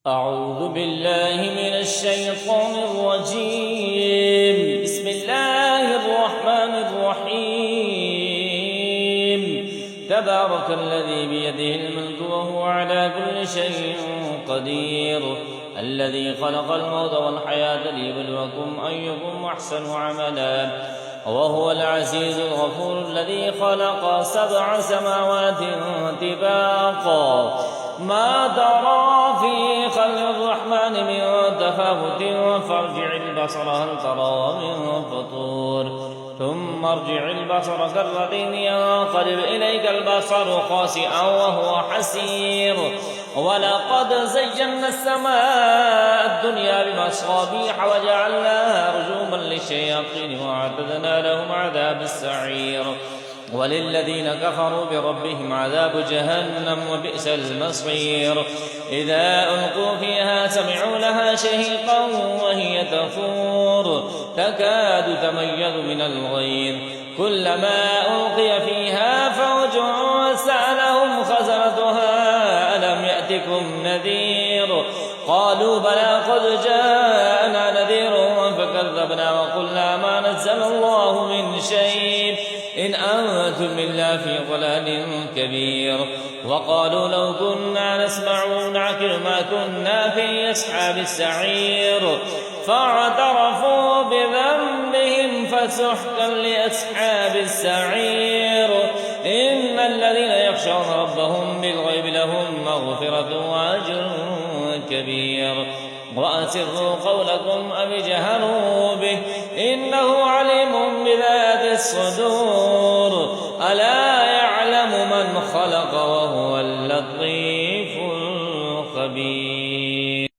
أعوذ بالله من الشيطان الرجيم. بسم الله الرحمن الرحيم. تبارك الذي بيده الملك وهو على كل شيء قدير، الذي خلق الموت والحياة ليبلوكم أيكم أحسن عملا، وهو العزيز الغفور، الذي خلق 7 سماوات طباقا ما ترى في خلق الرحمن من تفاوت فارجع البصر هل ترى من فطور، ثم ارجع البصر كرتين ينقلب إليك البصر خاسئا وهو حسير. ولقد زينا السماء الدنيا بمصابيح وجعلناها رجوما للشياطين وأعتدنا لهم عذاب السعير. وللذين كفروا بربهم عذاب جهنم وبئس المصير. إذا ألقوا فيها سمعوا لها شهيقا وهي تفور تكاد تميز من الغيظ، كلما ألقي فيها فوج سألهم خزنتها ألم يأتكم نذير، قالوا بلى قد جاءنا نذير فكذبنا وقلنا ما نزل الله من شيء إن أنتم إلا في ضلال كبير. وقالوا لو كنا نسمع أو نعقل ما كنا في أصحاب السعير، فاعترفوا بذنبهم فسحقا لأصحاب السعير. إن الذين يخشون ربهم بالغيب لهم مغفرة وأجر كبير. وأسروا قولكم أو اجهروا به إنه عليم بذات الصدور. ألا يعلم من خلق وهو اللطيف الخبير.